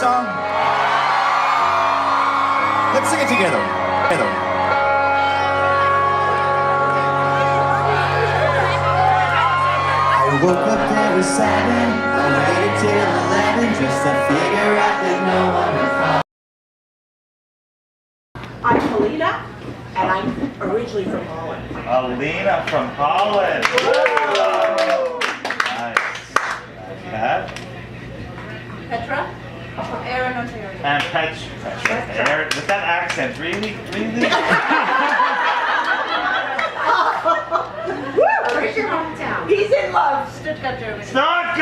song? Let's sing it together. I woke up there at 7, I waited till 11 just to figure out that no one would fall. I'm Alina, and I'm originally from Holland. Alina from Holland. Nice. You have? Petra from Erin, Ontario. And Petra. Erin, with that accent, really? Where's your hometown? He's in love, Stuttgart, Germany. Stuttgart!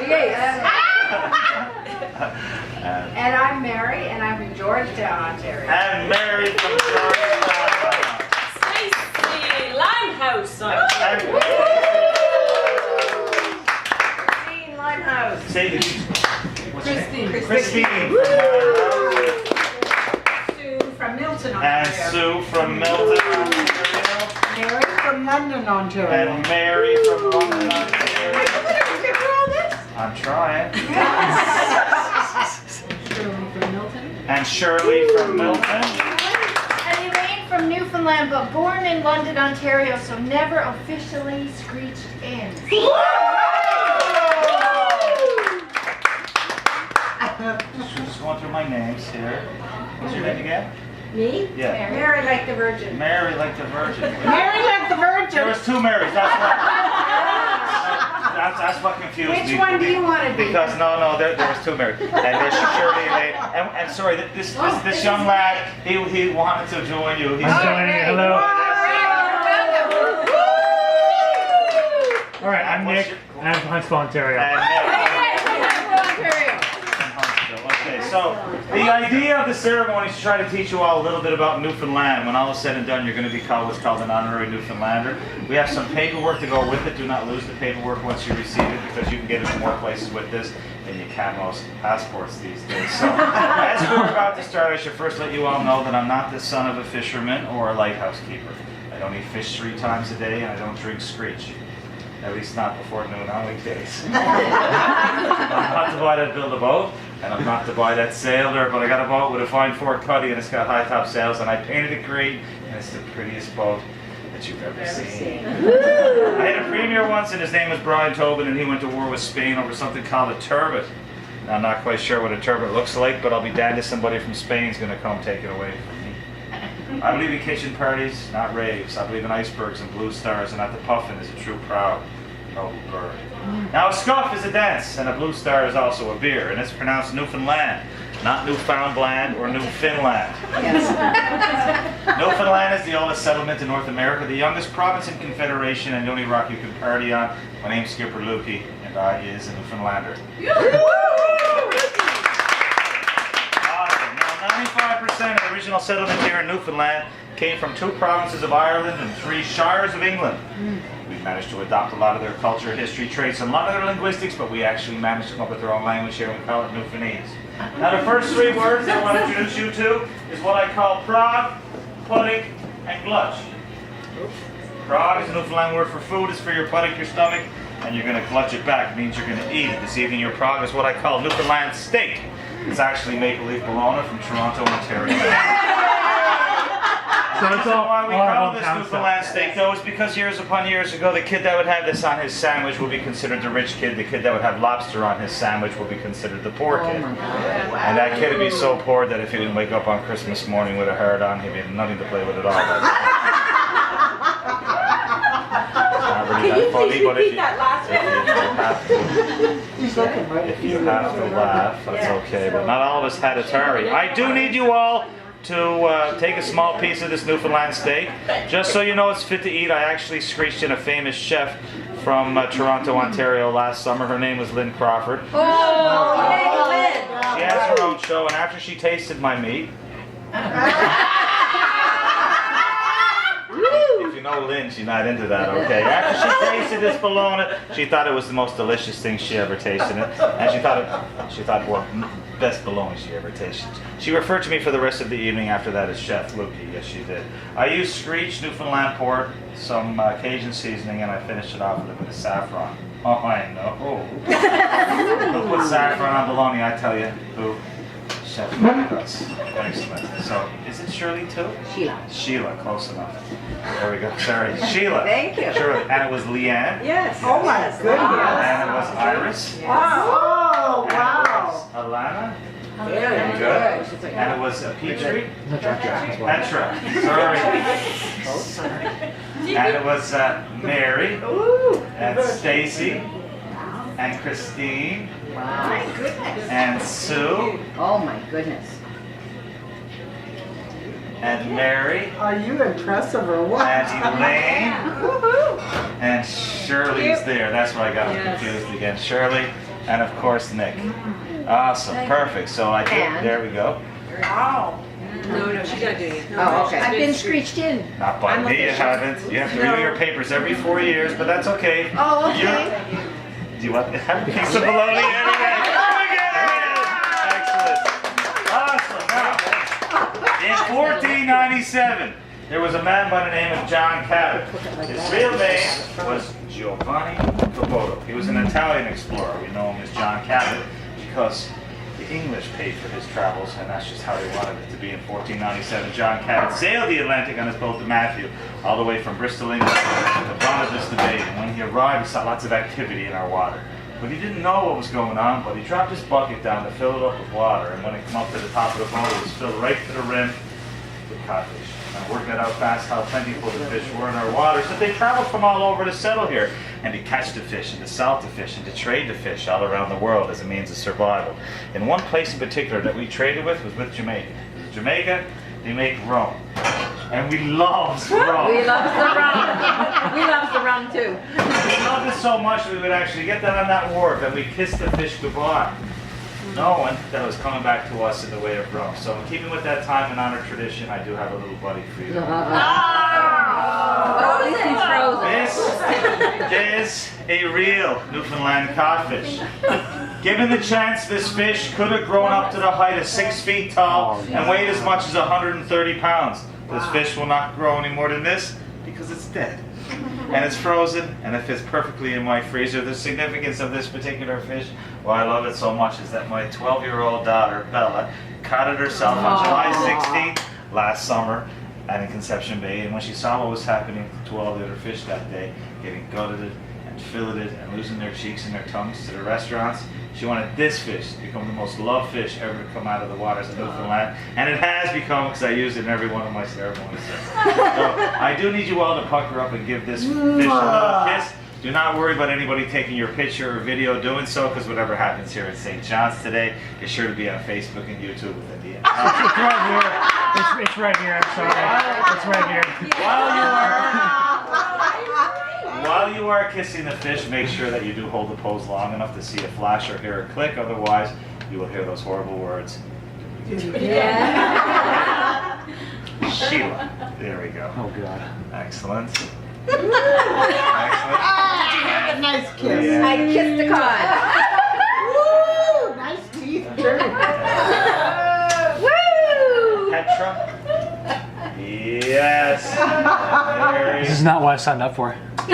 Yes. And I'm Mary, and I'm from Georgetown, Ontario. And Mary from Georgetown. Stacey Limehouse. Christine Limehouse. Say the what's your name? Christine. Sue from Milton, And Ontario. Sue from Milton, Ontario. Mary from London, Ontario. And Mary from London, Ontario. I'm trying. Shirley from Milton. And Shirley from Milton. And Elaine from Newfoundland, but born in London, Ontario, so never officially screeched in. Just going through my names here. What's your name again? Me? Yeah. Mary like the Virgin. Mary like the Virgin. Mary like the There Virgin. was two Marys. That's what confused me. Which one do you want to be? Because no, there was two Marys. And there's Shirley and sorry, this young lad, he wanted to join you. I'm joining you. Hello. All right, I'm Nick. I'm from Huntsville, Ontario. Okay, so the idea of the ceremony is to try to teach you all a little bit about Newfoundland. When all is said and done, you're going to be called what's called an honorary Newfoundlander. We have some paperwork to go with it. Do not lose the paperwork once you receive it, because you can get it from more places with this than you can most passports these days. So as we're about to start, I should first let you all know that I'm not the son of a fisherman or a lighthouse keeper. I don't eat fish 3 times a day, and I don't drink screech. At least not before noon on weekdays. I'm not to buy that build a boat, and I'm not to buy that sailor, but I got a boat with a fine fork cuddy, and it's got high top sails, and I painted it green, and it's the prettiest boat that you've ever seen. I had a premier once, and his name was Brian Tobin, and he went to war with Spain over something called a turbot. Now, I'm not quite sure what a turbot looks like, but I'll be damned if somebody from Spain's going to come take it away from me. I believe in kitchen parties, not raves. I believe in icebergs and blue stars, and that the puffin is a true proud, noble bird. Now a scuff is a dance, and a blue star is also a beer, and it's pronounced Newfoundland, not Newfoundland or Newfoundland. Newfoundland is the oldest settlement in North America, the youngest province in Confederation, and the only rock you can party on. My name's Skipper Lukey, and I is a Newfoundlander. Awesome. Now 95% of the original settlement here in Newfoundland came from 2 provinces of Ireland and 3 shires of England. We've managed to adopt a lot of their culture, history, traits, and a lot of their linguistics, but we actually managed to come up with their own language here and we call it Newfoundlandese. Now the first 3 words that I want to introduce you to is what I call prog, puddock, and glutch. Prog is a Newfoundland word for food. It's for your puddock, your stomach, and you're going to glutch it back. It means you're going to eat it. This evening your prog is what I call Newfoundland steak. It's actually maple leaf bologna from Toronto, Ontario. So it's all Why we our call this hometown Newfoundland stuff. steak, though, is because years upon years ago, the kid that would have this on his sandwich will be considered the rich kid. The kid that would have lobster on his sandwich will be considered the poor kid. And that kid would be so poor that if he didn't wake up on Christmas morning with a hard on, he'd be nothing to play with at all. Can you please repeat that last one? If you have to laugh, that's okay. But not all of us had Atari. I do need you all to take a small piece of this Newfoundland steak. Just so you know it's fit to eat, I actually screeched in a famous chef from Toronto, Ontario last summer. Her name was Lynn Crawford. Oh, yay, Lynn. She has her own show, and after she tasted my meat, if you know Lynn, she's not into that, okay? After she tasted this bologna, she thought it was the most delicious thing she ever tasted, and she thought, well, best bologna she ever tasted. She referred to me for the rest of the evening after that as Chef Lukey. Yes, she did. I used screeched Newfoundland pork, some Cajun seasoning, and I finished it off with a bit of saffron. Oh, I know. Who put saffron on bologna? I tell you. Who? Chef Nicholas. Excellent. So, is it Shirley too? Sheila. Sheila, close enough. There we go. Sorry, Sheila. Thank you. Shirley. And it was Leanne. Yes. Oh my goodness. And it was Iris. Oh, And wow. it was Alana. Very Good. good. And it was Petrie. Petra. Sorry. And it was Mary. And Stacy. And Christine. My goodness. And Sue. Oh my goodness. And Mary. Are you impressive or what? And Elaine. And Shirley's there. That's where I got confused again. Shirley. And of course Nick. Awesome. Perfect. So I did. And- There we go. Wow. No, she's gotta do it. Oh, okay. I've been screeched in. Not by me, you haven't. You have to renew your papers every 4 years, but that's okay. Oh, okay. You're- Do you want to have a piece of bologna anyway? Look at it! Excellent. Awesome. Now, in 1497, there was a man by the name of John Cabot. His real name was Giovanni Capoto. He was an Italian explorer. We know him as John Cabot because the English paid for his travels, and that's just how they wanted it to be. In 1497, John Cabot sailed the Atlantic on his boat, the Matthew, all the way from Bristol, England, to Bonavista Vista Bay. And when he arrived, he saw lots of activity in our water. But he didn't know what was going on, but he dropped his bucket down to fill it up with water. And when it came up to the top of the boat, it was filled right to the rim with codfish. And working it out fast how plentiful the fish were in our waters, that they traveled from all over to settle here and to catch the fish and to sell the fish and to trade the fish all around the world as a means of survival. And one place in particular that we traded with was with Jamaica. Jamaica, they make rum. And we love rum. We love the rum. We love the rum too. We loved it so much we would actually get that on that wharf and we kissed the fish goodbye, knowing that it was coming back to us in the way of rum. So in keeping with that time and honor tradition, I do have a little buddy for you. Oh, this is frozen. This is a real Newfoundland codfish. Given the chance, this fish could have grown up to the height of 6 feet tall and weighed as much as 130 pounds. This fish will not grow any more than this because it's dead. And it's frozen, and it fits perfectly in my freezer. The significance of this particular fish, why I love it so much, is that my 12-year-old daughter, Bella, caught it herself on July 16th last summer in Conception Bay. And when she saw what was happening to all the other fish that day, getting gutted and filleted and losing their cheeks and their tongues to the restaurants, she wanted this fish to become the most loved fish ever to come out of the waters of Newfoundland. And it has become, because I use it in every one of my ceremonies. So I do need you all to pucker up and give this fish a little kiss. Do not worry about anybody taking your picture or video doing so, because whatever happens here at St. John's today is sure to be on Facebook and YouTube within the end. It's right here. It's right here. I'm sorry. It's right here. While you are kissing the fish, make sure that you do hold the pose long enough to see a flash or hear a click. Otherwise, you will hear those horrible words. Sheila. There we go. Oh God. Excellent. Nice kiss. Yeah. I kissed the cod. Woo! Nice teeth, too. Woo! Petra. Yes. Mary. This is not what I signed up for. Come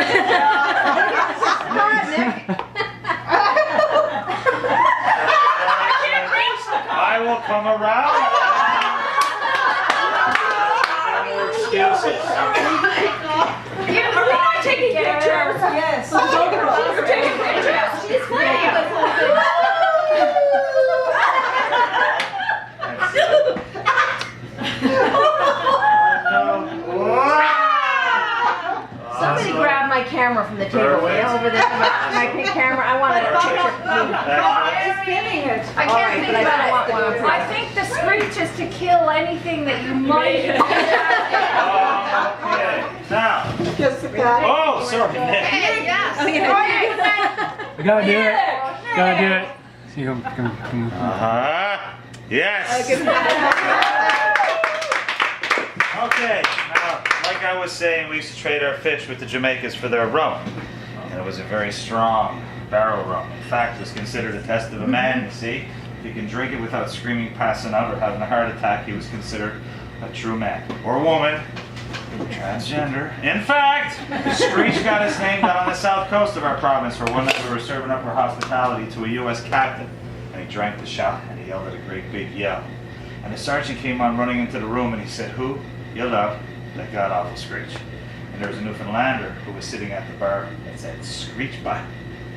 on, Nick. I will come around. No excuses. Are we not taking pictures? Yes. She's taking pictures. She's playing with us. Somebody grab my camera from the table, will you? Over there, my camera. I want a picture. I All can't right, think but I about want it. one. I think the screech is to kill anything that you might. Okay. Now. Kiss the cat. Oh, sorry, Nick. Hey, yes. Oh, yeah. We gotta do it. Gotta do it. See, come. Yes. Okay. Now, like I was saying, we used to trade our fish with the Jamaicans for their rum, and it was a very strong barrel rum. In fact, it was considered a test of a man. You see, if he can drink it without screaming, passing out, or having a heart attack, he was considered a true man or woman. Transgender. In fact, Screech got his name down on the south coast of our province for one night we were serving up our hospitality to a U.S. captain. And he drank the shot and he yelled at a great big yell. And the sergeant came on running into the room and he said, "Who yelled out that god awful Screech?" And there was a Newfoundlander who was sitting at the bar and said, "Screech by,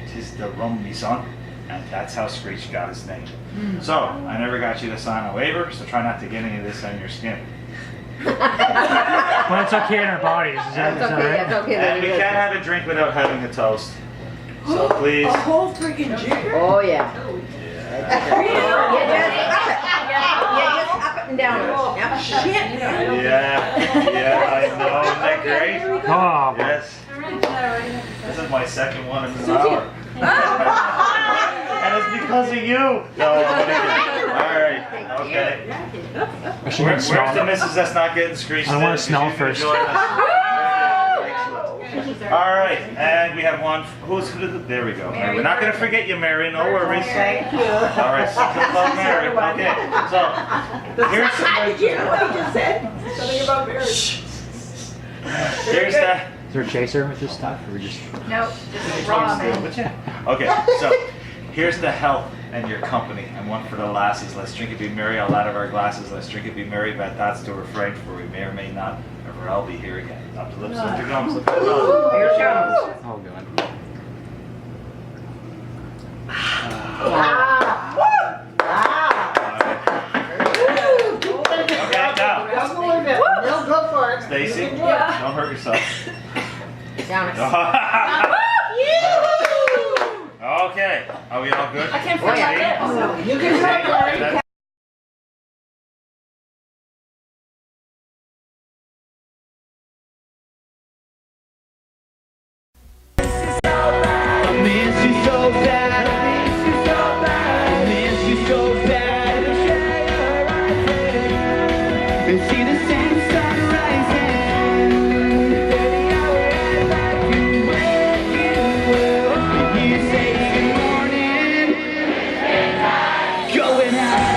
'tis the rum, me son." And that's how Screech got his name. So, I never got you to sign a waiver, so try not to get any of this on your skin. But it's okay in our bodies. Is that, It's is that okay, right? it's okay. And we can't have a drink without having a toast. So please. A whole freaking jigger? Oh, yeah. Yeah. You just up it and down it. Yep. Shit. Yeah, I know. Isn't that great? Oh, Yes. This is my second one in an hour. And it's because of you. No, I'm kidding. All right. Okay. I should Where's smell the it. missus that's not getting screeched? I wanna in? smell You can first. join us. Excellent. All right, and we have one. There we go. We're not going to forget you, Mary. No worries. Thank you. All right, something about Mary. Okay, so here's Did you know what he just said? Something about marriage. here's that. Is there a chaser with this stuff? Or we just... Nope, just raw, man. Okay, so here's the health and your company, and one for the lasses. Let's drink it, be merry, all out of our glasses. Let's drink it, be merry, bad thoughts to refrain, for we may or may not ever all be here again. Up the lips, up the gums, look at the nose. Here it comes. Oh, God. Okay, now, Go for it. No, go for it. Stacy, You can do don't it. hurt yourself. Down it. Okay, are we all good? I can't Oh, feel yeah. my lips. You can do it, Larry. I miss you so bad. I miss you so bad. And see the same sun rising. Every hour I'd like to wake you up. You say good morning. Going out.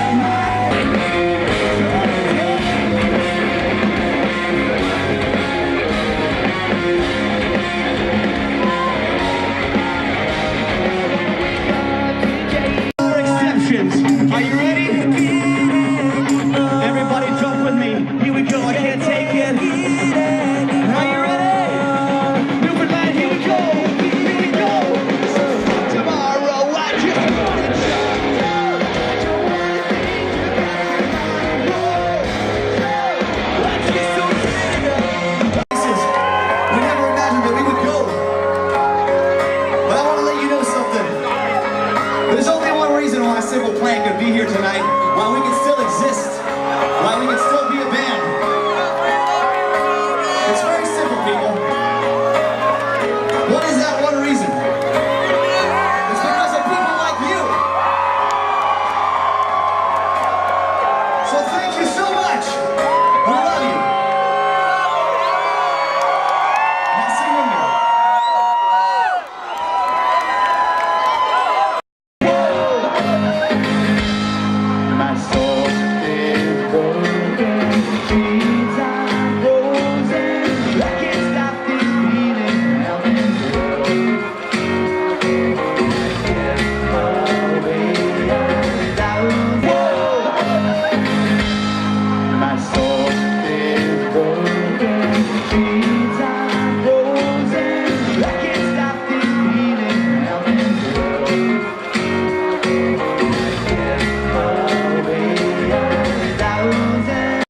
Exceptions. Are you ready? Everybody jump with me. Here we go. I can't take it. Are you ready? Newfoundland, here we go. Here we go. Tomorrow I just want to We never imagined that we would go. But I want to let you know something. There's only one reason why Simple Plan could be here tonight, why we can still